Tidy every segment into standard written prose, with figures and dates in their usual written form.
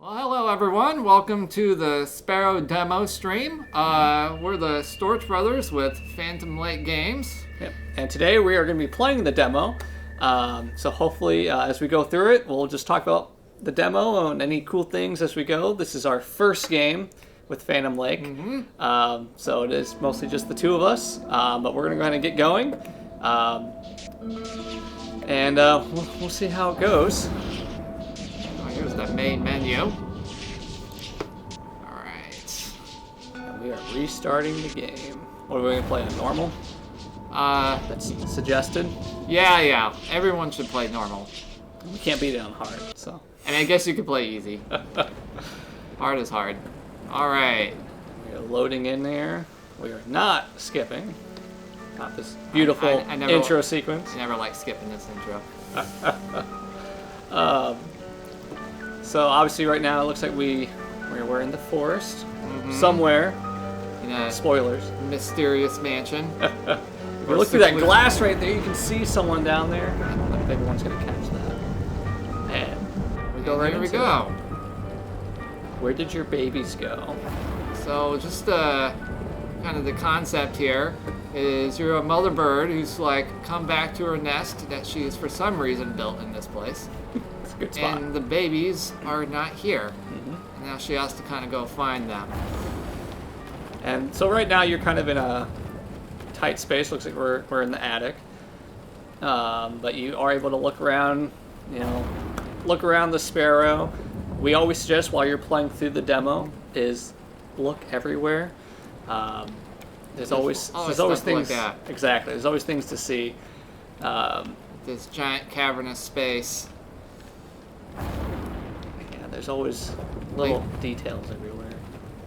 Well, hello everyone. Welcome to the Sparrow demo stream. We're the Storch Brothers with Phantom Lake Games. Yep. And today we are going to be playing the demo. So hopefully as we go through it, we'll just talk about the demo and any cool things as we go. This is our first game with Phantom Lake. So it is mostly just the two of us, but we're going to go ahead and get going. And we'll see how it goes. Here's the main menu. Alright. And we are restarting the game. What are we going to play on normal? That's suggested. Yeah. Everyone should play normal. We can't beat it on hard, so. And I guess you could play easy. Hard is hard. Alright. We are loading in there. We are not skipping. Not this beautiful intro sequence. I never like skipping this intro. So obviously right now it looks like we're in the forest somewhere. In a Spoilers. mysterious mansion. If you look through that glass right there, you can see someone down there. I don't think everyone's gonna catch that. And we go right Here we into go. it. Where did your babies go? So just kind of the concept here is you're a mother bird who's like come back to her nest that she's for some reason built in this place. It's a good spot. And the babies are not here. And now she has to kind of go find them. And so right now you're kind of in a tight space. Looks like we're in the attic. But you are able to look around, look around the Sparrow. We always suggest while you're playing through the demo is look everywhere. There's always things. Exactly. There's always things to see. This giant cavernous space. Yeah, there's always little details everywhere.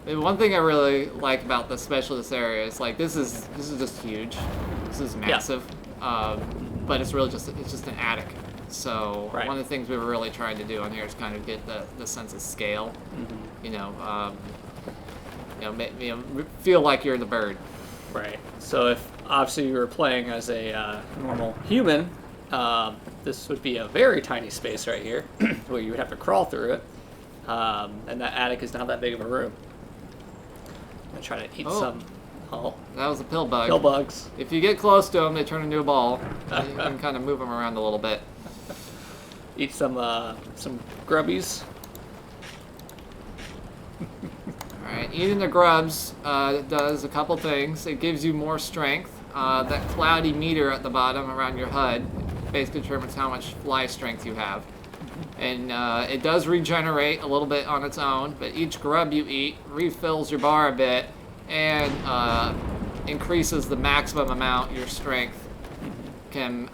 And one thing I really like about the specialist area is like this is just huge. This is massive. But it's really just an attic. So one of the things we were really trying to do on here is kind of get the sense of scale. Feel like you're the bird. Right. So if obviously you were playing as a normal human, this would be a very tiny space right here, where you would have to crawl through it, and that attic is not that big of a room. I'm gonna try to eat some. Oh, that was a pill bug. Pill bugs. If you get close to them, they turn into a ball. You can kind of move them around a little bit. Eat some grubbies. Alright, eating the grubs does a couple things. It gives you more strength. That cloudy meter at the bottom around your HUD basically determines how much fly strength you have. And it does regenerate a little bit on its own, but each grub you eat refills your bar a bit and increases the maximum amount your strength can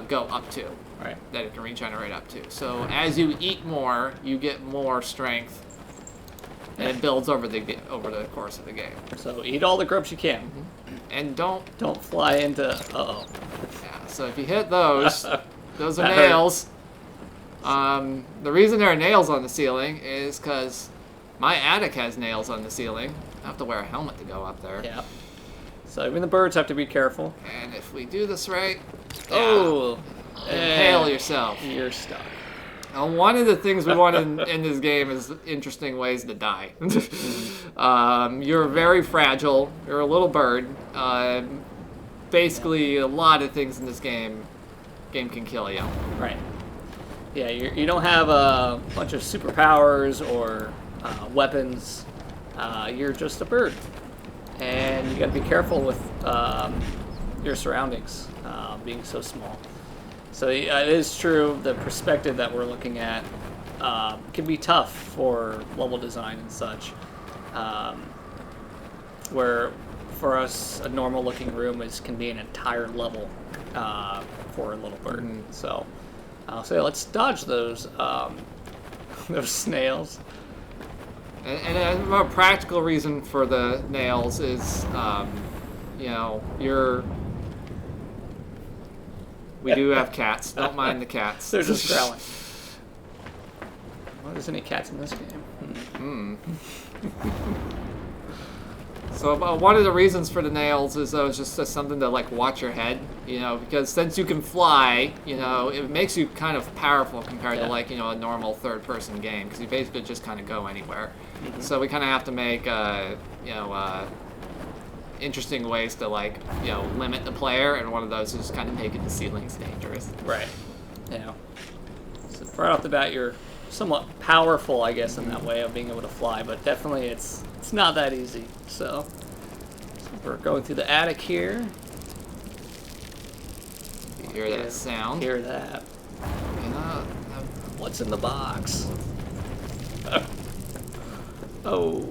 go up to. Right. That it can regenerate up to. So as you eat more, you get more strength. And it builds over the course of the game. So eat all the grubs you can, and don't fly into. Yeah. So if you hit those, those are nails. The reason there are nails on the ceiling is because my attic has nails on the ceiling. I have to wear a helmet to go up there. Yeah. So even the birds have to be careful. And if we do this right, impale yourself. You're stuck. One of the things we want in this game is interesting ways to die. You're very fragile. You're a little bird. Basically, a lot of things in this game can kill you. Right. Yeah, you don't have a bunch of superpowers or weapons. You're just a bird. And you got to be careful with your surroundings, being so small. So it is true, the perspective that we're looking at can be tough for level design and such. Where for us, a normal looking room can be an entire level for a little bird. So I'll say let's dodge those those snails. And a more practical reason for the nails is, we do have cats. Don't mind the cats. They're just growling. Well, there's any cats in this game. So one of the reasons for the nails is it's just something to like watch your head, you know, because since you can fly, you know, it makes you kind of powerful compared to like, you know, a normal third-person game because you basically just kind of go anywhere. So we kind of have to make, you know, interesting ways to like, you know, limit the player, and one of those is kind of making the ceilings dangerous. Right. Yeah. So right off the bat, you're somewhat powerful, I guess, in that way of being able to fly, but definitely it's not that easy. So we're going through the attic here. You hear that sound? Hear that. Yeah. What's in the box? Oh.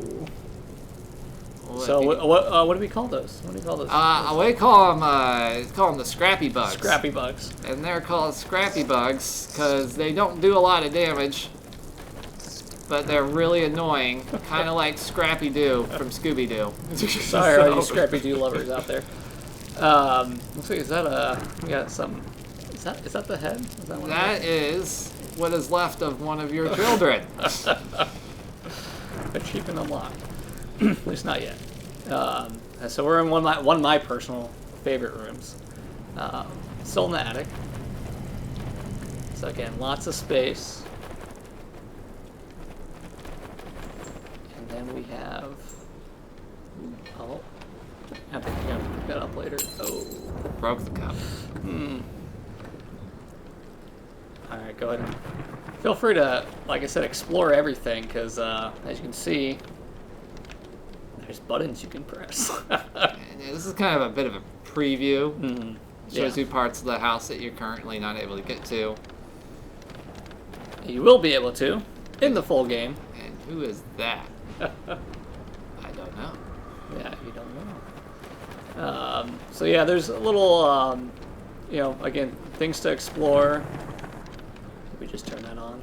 So what do we call those? What do you call those? We call them the scrappy bugs. Scrappy bugs. And they're called scrappy bugs because they don't do a lot of damage, but they're really annoying, kind of like Scrappy Doo from Scooby Doo. Sorry, all you Scrappy Doo lovers out there. Let's see, is that we got some? Is that the head? Is that one? That is what is left of one of your children. Achievement unlocked. At least not yet. So we're in one of my personal favorite rooms. Still in the attic. So again, lots of space. And then we have... Oh. I think we have to pick that up later. Oh. Broke the cup. Alright, go ahead and feel free to, like I said, explore everything, because as you can see, there's buttons you can press. This is kind of a bit of a preview. Shows Yeah. you parts of the house that you're currently not able to get to. You will be able to in the full game. And who is that? I don't know. Yeah, you don't know. So yeah, there's a little, you know, again, things to explore. Let me just turn that on.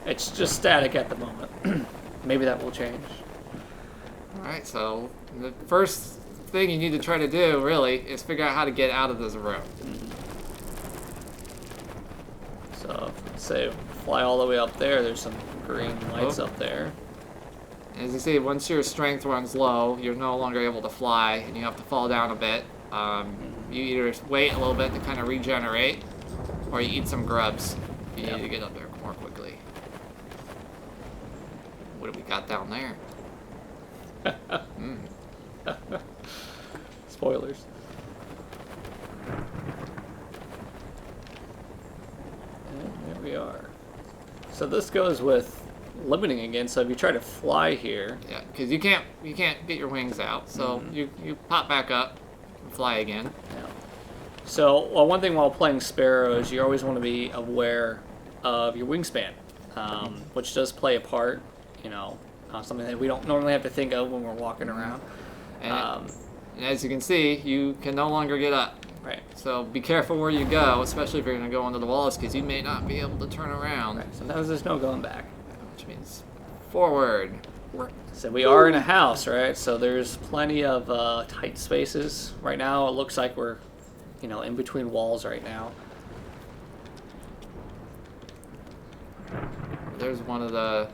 It's just static at the moment. Maybe that will change. Alright, so the first thing you need to try to do, really, is figure out how to get out of this room. So, say, fly all the way up there, there's some green lights up there. As you see, once your strength runs low, you're no longer able to fly, and you have to fall down a bit. You either wait a little bit to kind of regenerate, or you eat some grubs. You need to get up there more quickly. What do we got down there? Spoilers. And there we are. So this goes with limiting again. So if you try to fly here, Yeah, because you can't get your wings out, so you pop back up and fly again. yeah. So one thing while playing Sparrow is you always want to be aware of your wingspan, which does play a part. You know, something that we don't normally have to think of when we're walking around. And as you can see, you can no longer get up. Right. So be careful where you go, especially if you're going to go onto the walls, because you may not be able to turn around. Right. Sometimes there's no going back. Which means forward. So we are in a house, right? So there's plenty of tight spaces. Right now, it looks like we're, you know, in between walls right now. There's one of the...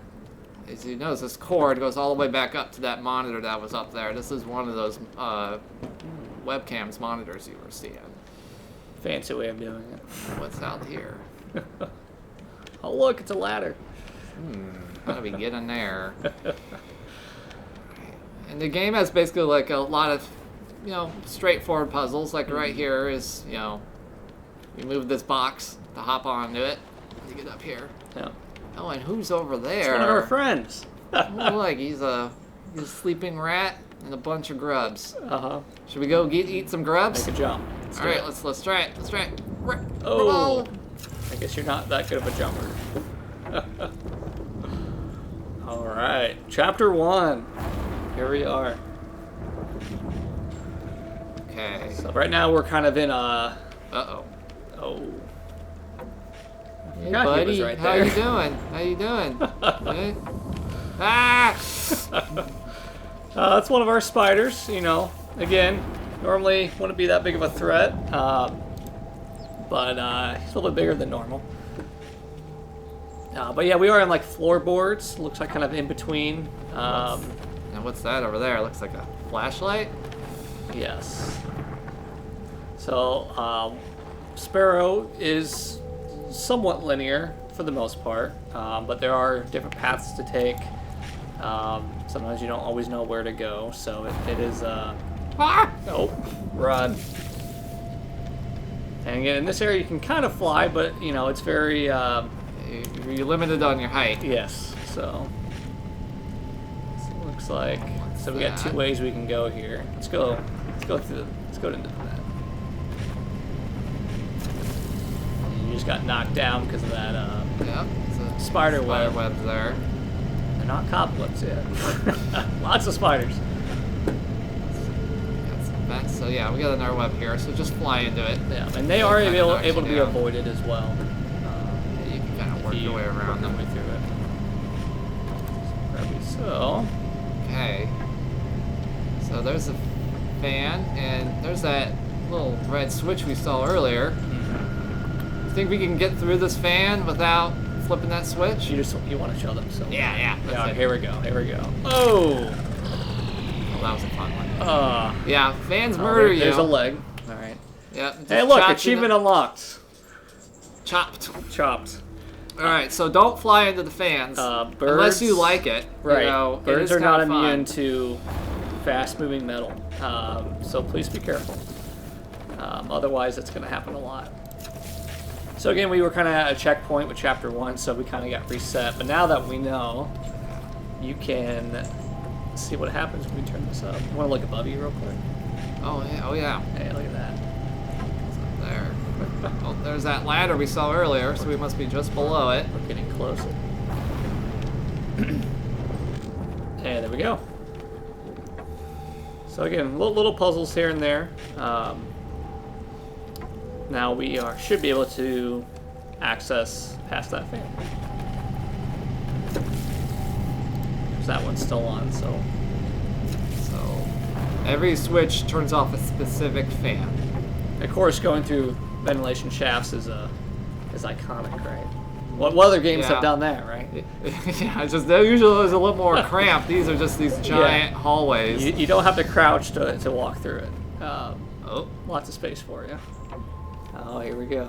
As you notice, this cord goes all the way back up to that monitor that was up there. This is one of those webcams monitors you were seeing. Fancy way of doing it. What's out here? Oh, look, it's a ladder. How do we get in there? And the game has basically like a lot of, you know, straightforward puzzles. Like right here is, you know, we move this box to hop onto it to get up here. Yeah. Oh, and who's over there? It's one of our friends. Oh, look, he's a sleeping rat and a bunch of grubs. Uh-huh. Should we go eat some grubs? Make a jump. All right, let's try it. Let's try it. Oh. I guess you're not that good of a jumper. All right, chapter 1. Here we are. Okay. So right now we're kind of in a. Uh-oh. Oh. Hey, God, he was buddy, right how there. you doing? How you doing? Eh? Ah! That's one of our spiders. You know, again, normally wouldn't be that big of a threat, but he's a little bit bigger than normal. But yeah, we are on like floorboards. Looks like kind of in between. And what's that over there? Looks like a flashlight. Yes. So, Sparrow is somewhat linear for the most part, but there are different paths to take. Sometimes you don't always know where to go, so it is. Oh, run! And again, in this area you can kind of fly, but you know it's very. You're limited on your height. Yes. So it looks like. So we got that? 2 ways we can go here. Let's go through. Let's go into that. You just got knocked down because of that. Yep. It's a Spider web. webs there. They're not cobwebs yet. Lots of spiders. Got some vents. So yeah, we got another web here. So just fly into it. Yeah, and they are Kinda knocks able to you be down. avoided as well. Yeah, you can kind of work your way around them. way through it. So, Okay. So there's a fan, and there's that little red switch we saw earlier. You think we can get through this fan without flipping that switch? you want to show them, so Yeah. yeah. That's it. Here we go. Oh, Oh, that was a fun one. Yeah, fans oh, murder you. there's a leg. All right. Yep. Hey, just look, chopped achievement into- unlocked. chopped. Chopped. All right, so don't fly into the fans Birds, unless you like it. Right. You know, it Birds is are not kinda fun. immune to fast-moving metal, so please be careful. Otherwise, it's going to happen a lot. So again, we were kind of at a checkpoint with Chapter 1, so we kind of got reset. But now that we know, you can see what happens when we turn this up. You want to look above you real quick? Oh yeah. Hey, look at that. There. Oh, there's that ladder we saw earlier, so we must be just below it. We're getting closer. And there we go. So again, little puzzles here and there. Now we should be able to access past that fan. Because that one's still on, so. So every switch turns off a specific fan. Of course, going through ventilation shafts is iconic, right? What other games Yeah. have done that, right? Yeah, it's just they're usually a little more cramped. These are just these giant hallways. You don't have to crouch to walk through it. Oh, Lots of space for you. Oh, here we go.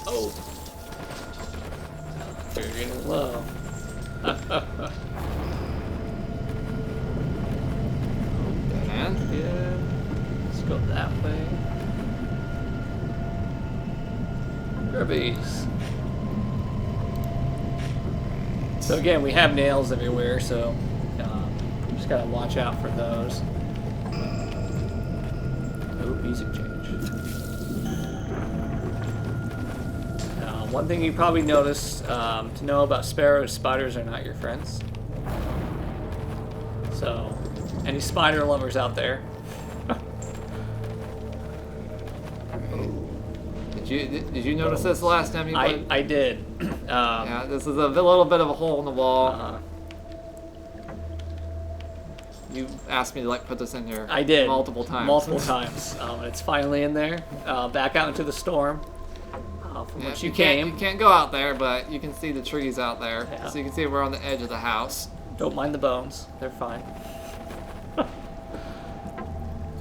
Oh. You're getting low. dead end. Yeah. Let's go that way. Grubbies. So again, we have nails everywhere, so just gotta watch out for those. Oh, music change. One thing you probably noticed to know about Sparrow, spiders are not your friends. So, any spider lovers out there? Did you notice this last time you played? I did. Yeah, this is a little bit of a hole in the wall. You asked me to put this in here. I did. multiple times. Multiple times. It's finally in there. Back out into the storm. From Yeah, which you can't- came. You can't go out there, but you can see the trees out there. Yeah. So you can see we're on the edge of the house. Don't mind the bones. They're fine.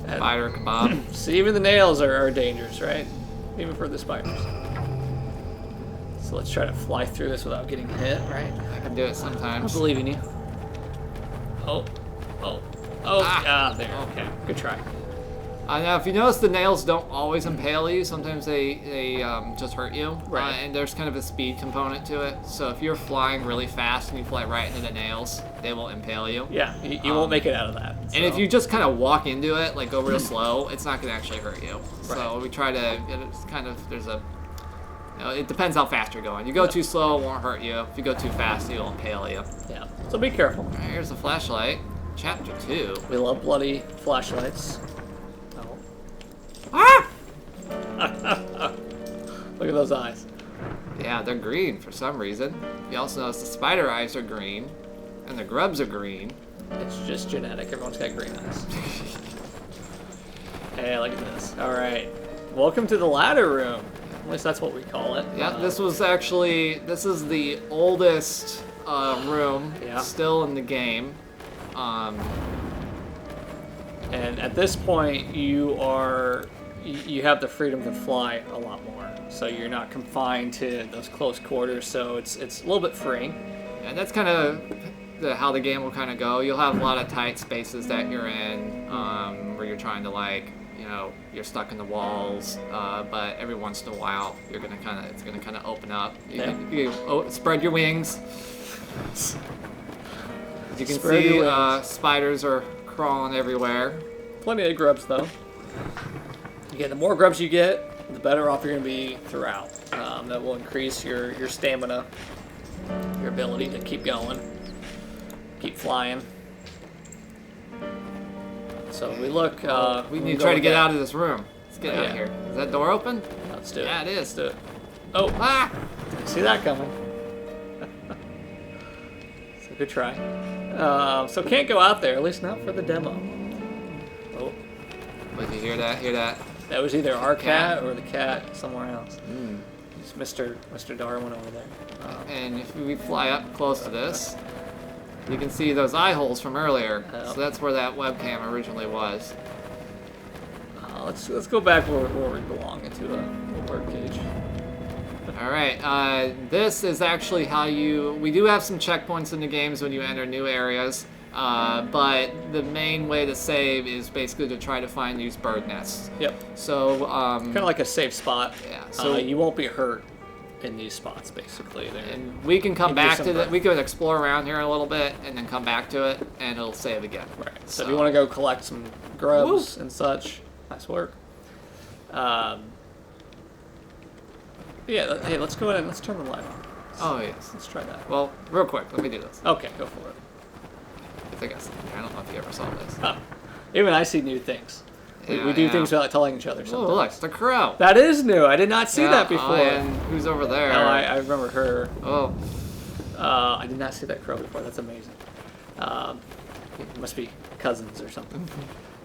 And- Spider kebab. See, even the nails are dangerous, right? Even for the spiders. So let's try to fly through this without getting hit, right? I can do it I sometimes. believe in you. Oh. There. Okay, good try. Now, if you notice, the nails don't always impale you. Sometimes they just hurt you. Right. And there's kind of a speed component to it. So if you're flying really fast and you fly right into the nails, they will impale you. Yeah, you won't make it out of that. And if so. you just kind of walk into it, go real slow, it's not going to actually hurt you. So Right. we try to, it's kind of, it depends how fast you're going. You go too slow, it won't hurt you. If you go too fast, it'll impale you. Yeah, so be careful. All right, here's the flashlight. Chapter 2. We love bloody flashlights. Oh. Ah! Look at those eyes. Yeah, they're green for some reason. You also notice the spider eyes are green, and the grubs are green. It's just genetic. Everyone's got green eyes. Hey, look at this. All right. Welcome to the ladder room. At least that's what we call it. Yeah, this is the oldest room Yeah. still in the game. And at this point, you have the freedom to fly a lot more. So you're not confined to those close quarters. So it's a little bit free. And that's kind of how the game will kind of go. You'll have a lot of tight spaces that you're in, where you're trying to you're stuck in the walls. But every once in a while, it's gonna kind of open up. You spread your wings. As you can Spread your see, wings. spiders are crawling everywhere. Plenty of grubs though. Again, the more grubs you get, the better off you're going to be throughout. That will increase your stamina, your ability to keep going, keep flying. So we look. We need to try to get out of this room. Let's get out of here. Is that door open? Let's do it. Yeah, it is. Let's do it. Oh, Ah! didn't see that coming. So good try. So can't go out there, at least not for the demo. Oh, Wait, you hear that? Hear that? that was either our cat or the cat somewhere else. Mm. It's Mr. Darwin over there. And if we fly up close to this, you can see those eye holes from earlier. Oh. So that's where that webcam originally was. Let's go back where we belong, into a bird cage. All right. This is actually how we do have some checkpoints in the games when you enter new areas. But the main way to save is basically to try to find these bird nests. Yep. So Kind of like a safe spot. Yeah, So so- you won't be hurt in these spots, basically. and we can come Give you back some to that. bird. We could explore around here a little bit and then come back to it, and it'll save again. Right. So if you want to go collect some grubs and such, nice work. Yeah. Hey, let's go ahead and let's turn the light on. Oh yes. Let's try that. Well, real quick, let me do this. Okay, go for it. I think I don't know if you ever saw this. Huh. Even I see new things. We Yeah, do yeah. things without telling each other Oh, sometimes. look, it's the crow. That is new. I did not see that before. Oh, and who's over there? No, I remember her. Oh, I did not see that crow before. That's amazing. It must be cousins or something.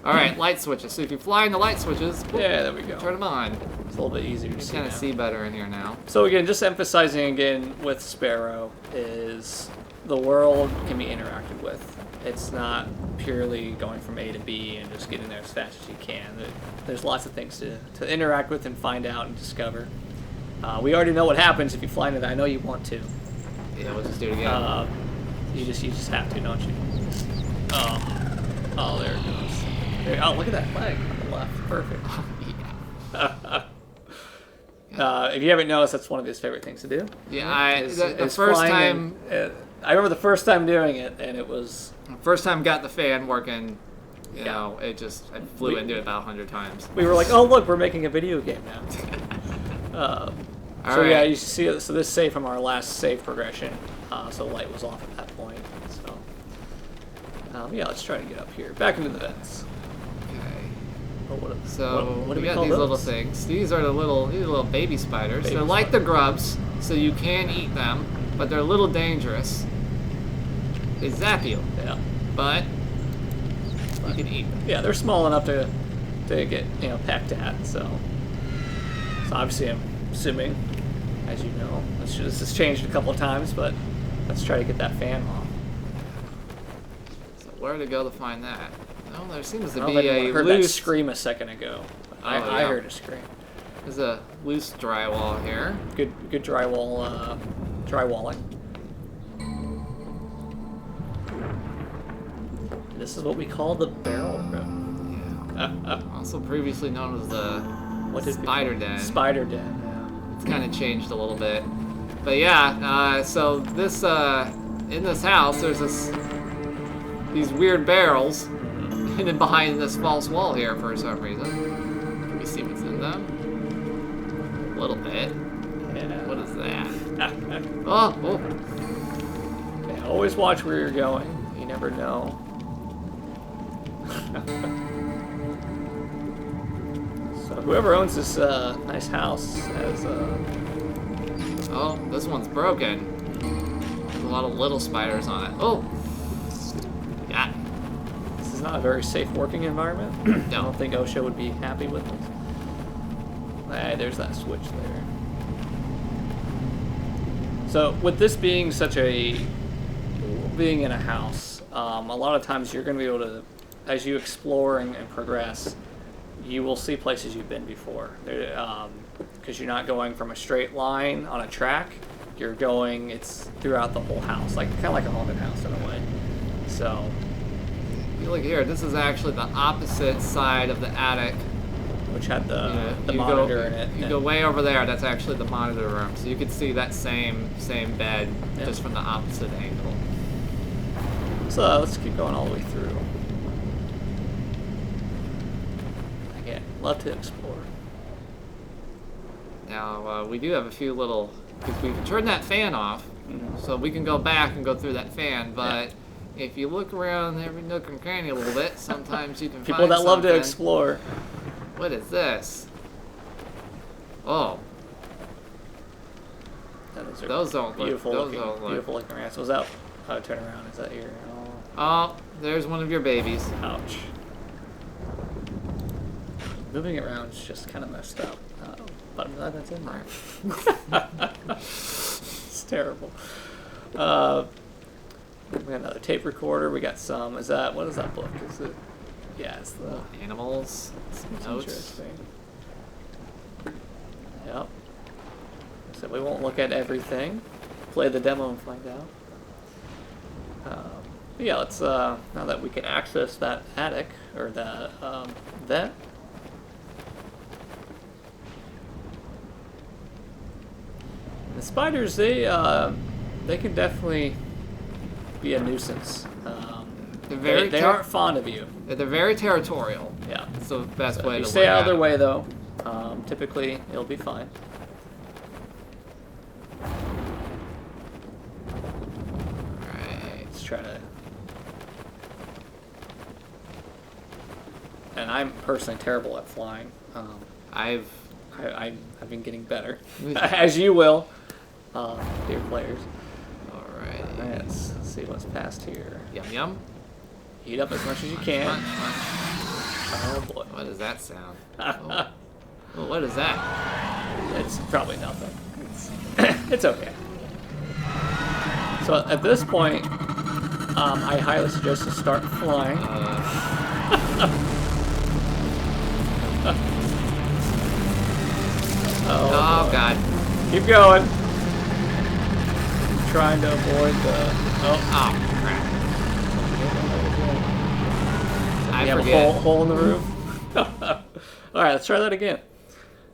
all right. Light switches. So if you fly in the light switches, whoop, Yeah, there we go. turn them on. It's a little bit easier to You see kind of now. see better in here now. So again, just emphasizing again with Sparrow is the world can be interacted with. It's not purely going from A to B and just getting there as fast as you can. There's lots of things to interact with and find out and discover. We already know what happens if you fly into that. I know you want to. Yeah, we'll just do it again. You just have to, don't you? Oh, there it goes. Oh, look at that flag on the left. Perfect. If you haven't noticed, that's one of his favorite things to do. Yeah, Is the first flying time, and, I remember the first time doing it, and it was got the fan working. You know, I flew into it about 100 times. we were like, oh look, we're making a video game now. So yeah, right. you see it. So this save from our last save progression. So light was off at that point. So yeah, let's try to get up here, back into the vents. Okay. Oh, So what do we we got call these little those? things. These are the little baby spiders. Baby They're like the grubs, so you can eat them, but they're a little dangerous. They zap you, Yeah, but you can eat them. yeah, they're small enough to get pecked at. So obviously I'm assuming, as you know, this has changed a couple of times, but let's try to get that fan off. So where to go to find that? Oh, there seems to I don't be know if anyone a heard that loose. scream a second ago. I yeah. heard a scream. There's a loose drywall here. Good drywalling. This is what we call the barrel room. Yeah. Also previously known as the What did we spider call it? den. Spider den. It's kind of changed a little bit, but yeah. So this in this house, there's these weird barrels hidden behind this false wall here for some reason. Can we see what's in them? A little bit. Yeah. What is that? Yeah. Oh. Okay, always watch where you're going. You never know. So whoever owns this nice house has Oh, this one's broken. There's a lot of little spiders on it. Oh. Yeah. this is not a very safe working environment. I No. don't think OSHA would be happy with this. Hey, there's that switch there. So with this being being in a house, a lot of times you're going to be able to, as you explore and progress, you will see places you've been before. Because you're not going from a straight line on a track. It's throughout the whole house, kind of like a haunted house in a way. So, you look here. This is actually the opposite side of the attic, which had the monitor in it. You go way over there. That's actually the monitor room. So you could see that same bed just from the opposite angle. So let's keep going all the way through. Again, love to explore. Now we do have a few little, because we can turn that fan off, so we can go back and go through that fan. But if you look around every nook and cranny a little bit, sometimes you can people find that love something. to explore. What is this? Oh. Those don't look beautiful. Those don't look. Beautiful looking rats. Was that? Oh, turn around. Is that your? Oh, there's one of your babies. Ouch. Moving it around is just kind of messed up. But I'm glad that's in there. It's terrible. We got another tape recorder. We got some. What is that book? Is it? Yeah, it's the animals. Some notes. Interesting. Yep. So we won't look at everything. Play the demo and find out. But yeah, let's now that we can access that attic or that vent. The spiders, they can definitely be a nuisance. They aren't fond of you. They're very territorial. Yeah. It's the best way to you stay out of their way, though. Typically, it'll be fine. Alright. Let's try to... And I'm personally terrible at flying. I've been getting better. As you will, dear players. Alright. Let's see what's past here. Yum yum. Eat up as much as you can. Munch. Oh boy. What does that sound? Oh. Well, what is that? It's probably nothing. It's okay. So at this point, I highly suggest to start flying. Oh God. Keep going. Trying to avoid the... Oh crap. I have forget. a hole in the roof. Alright, let's try that again.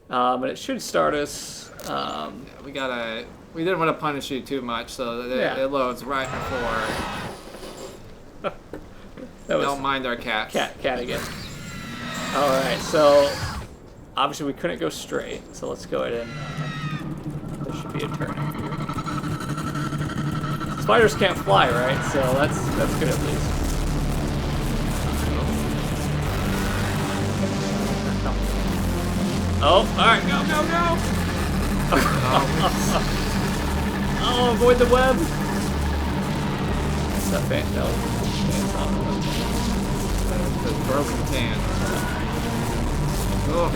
And it should start us... We didn't want to punish you too much, so it loads right before. Don't mind our cats. Cat again. Alright, so... Obviously we couldn't go straight, so let's go ahead and... there should be a turning here. Spiders can't fly, right? So that's good at least. Oh, alright, go! Oh, avoid the web! What's that fan? No. The broken fan. Oh.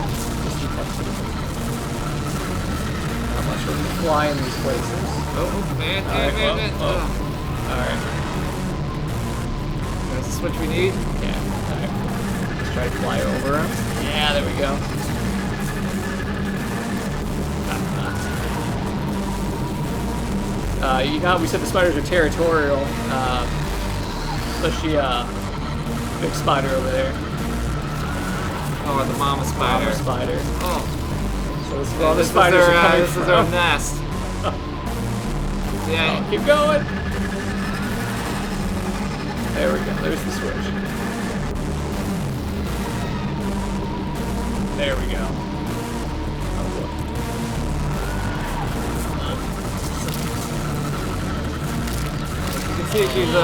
Not much room to fly in these places. Oh, man. Alright. Is this what we need? Yeah, alright. Let's try to fly over him. Yeah, there we go. You know how we said the spiders are territorial, especially big spider over there. Oh, the mama spider. Mama spider. Oh. So this is where all the spiders are coming This from. is our nest. Yeah. Oh, keep going. There we go. There's the switch. There we go. See, she's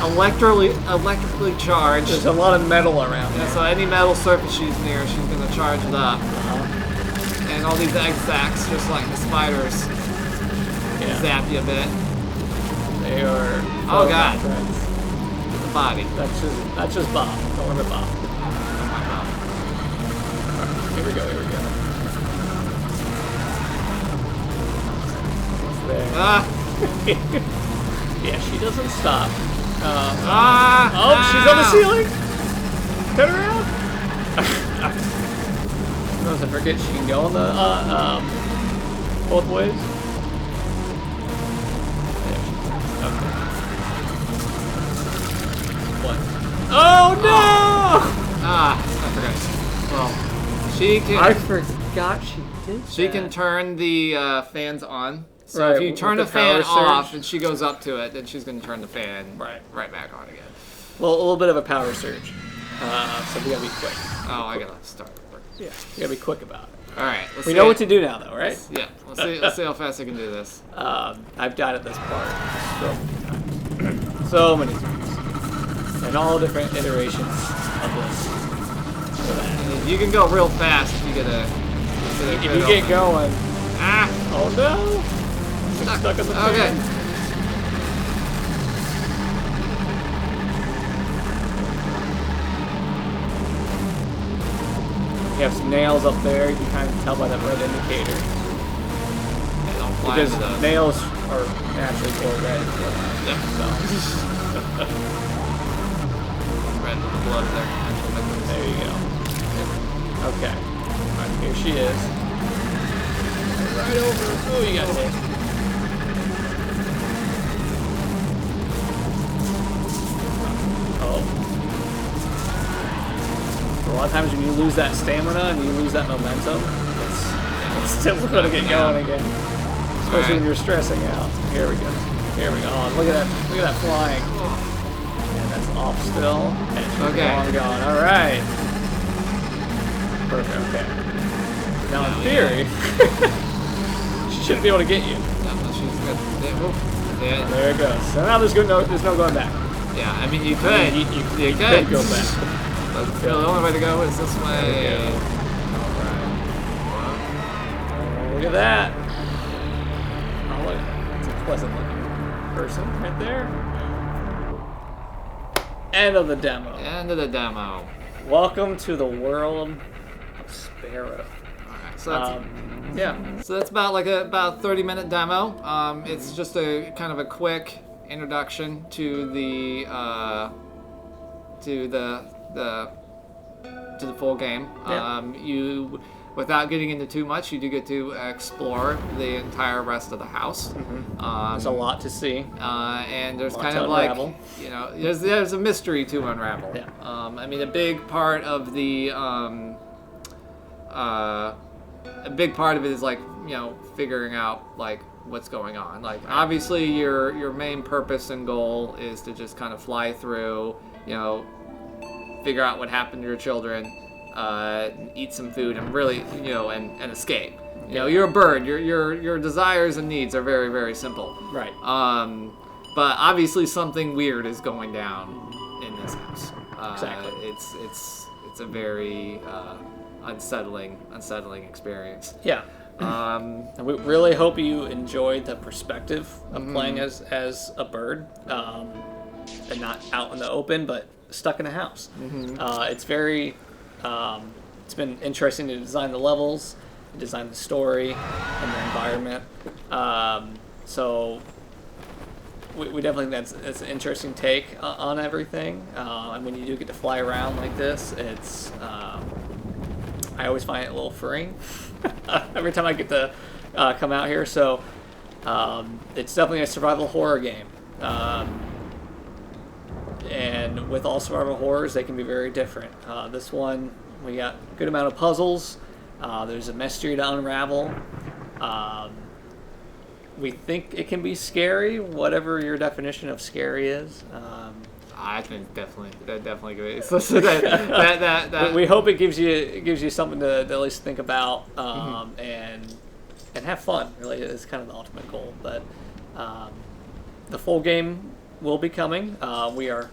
electrically charged. There's a lot of metal around Yeah, there. so any metal surface she's near, she's gonna charge it up. And all these egg sacs, just like the spiders, zap you a bit. They are. Oh God! Friends. The body. That's just Bob. Don't worry about Bob. Alright, here we go. There. Yeah, she doesn't stop. Ah! She's on the ceiling. Turn around. Don't forget she can go on the both ways. Okay. What? Oh no! I forgot. Well, she can. I forgot she did. She can turn the fans on. So Right, if you turn the with the power fan off surge. and she goes up to it, then she's going to turn the fan Right. back on again. Well, a little bit of a power surge. So we gotta be quick. Oh, I gotta start. Yeah, we gotta be quick about it. All right, let's We see know what to do now, though, right? Yeah, let's see how fast I can do this. I've died at this part so many times, and all different iterations of this. So that. You can go real fast if you get a. If you get going. Ah! Oh no! Stuck in the Okay. fan. You have some nails up there. You can kind of tell by that red indicator. Yeah, don't fly Because into the. nails are naturally more red. Yeah. So, Red with the blood of their potential victims. there you go. Okay. Alright, here she is. Right over. Oh, you got hit. Oh. A lot of times when you lose that stamina and you lose that momentum, it's still going to get going again. Especially when you're stressing out. Here we go. Here we go. Oh, look at that. Look at that flying. And that's off still. And she's Okay. going. All right. Perfect. Okay. Now in theory, she shouldn't be able to get you. No, she's good. Yeah, There it goes. So now there's no going back. yeah, I mean, you could. You could could go back. But the only way to go is this way. Oh, look at that. Oh, look. It's a pleasant looking person right there. End of the demo. End of the demo. Welcome to the world of Sparrow. Alright, so that's Yeah. so that's about like about 30-minute demo. It's just a kind of a quick introduction to the full game. Yeah. You, without getting into too much, you do get to explore the entire rest of the house. There's a lot to see. And there's Lot kind to of like, unravel. you know, there's a mystery to unravel. Yeah. I mean, a big part of the a big part of it is like, you know, figuring out like what's going on. Like obviously your main purpose and goal is to just kind of fly through, you know, figure out what happened to your children, eat some food, and really, you know, and escape. You know, you're a bird. Your desires and needs are very, very simple. Right. But obviously something weird is going down in this house. Exactly. It's a very unsettling experience. Yeah. And we really hope you enjoyed the perspective of playing as a bird, and not out in the open, but stuck in a house. It's very, it's been interesting to design the levels, design the story, and the environment. So we definitely think that's an interesting take on everything. And when you do get to fly around like this, it's I always find it a little freeing every time I get to come out here. So it's definitely a survival horror game. And with all survival horrors, they can be very different. This one, we got a good amount of puzzles. There's a mystery to unravel. We think it can be scary, whatever your definition of scary is. I think definitely good. So that We hope it gives you something to at least think about, and have fun. Really, is kind of the ultimate goal. But the full game will be coming. We are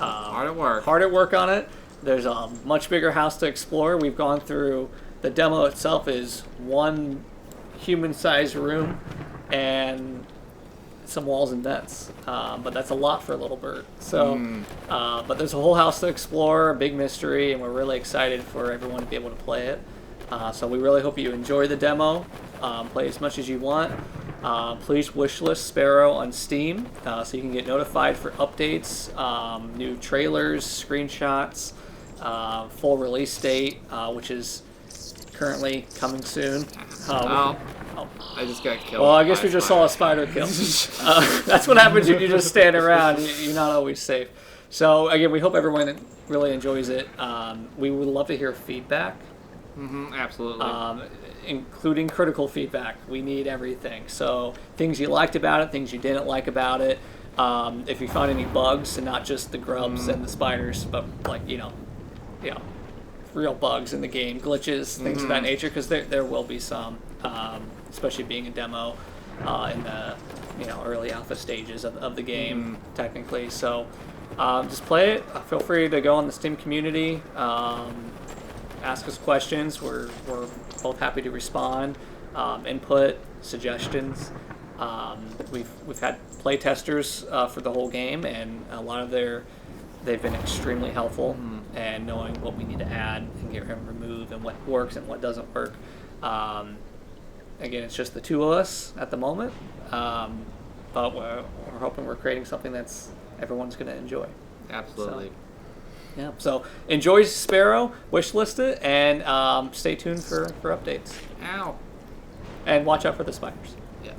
hard at work. hard at work on it. There's a much bigger house to explore. We've gone through, the demo itself is one human-sized room and some walls and vents. But that's a lot for a little bird. So, but there's a whole house to explore, a big mystery, and we're really excited for everyone to be able to play it. So we really hope you enjoy the demo, play as much as you want. Please wishlist Sparrow on Steam so you can get notified for updates, new trailers, screenshots, full release date, which is currently coming soon. I just got killed. Well, I guess we just saw a spider kill. That's what happens when you just stand around. You're not always safe. So, again, we hope everyone really enjoys it. We would love to hear feedback. Absolutely. Including critical feedback. We need everything. So, things you liked about it, things you didn't like about it. If you found any bugs, and not just the grubs and the spiders, but, like, real bugs in the game, glitches, things of that nature, because there will be some, especially being a demo in the early alpha stages of the game, technically. So just play it. Feel free to go on the Steam community, ask us questions. We're both happy to respond, input, suggestions. We've had play testers for the whole game, and a lot of they've been extremely helpful and knowing what we need to add and get rid and remove and what works and what doesn't work. Again, it's just the two of us at the moment, but we're hoping we're creating something that's everyone's going to enjoy. Absolutely. So enjoy Sparrow, wishlist it, and stay tuned for updates. Ow. And watch out for the spiders. Yeah.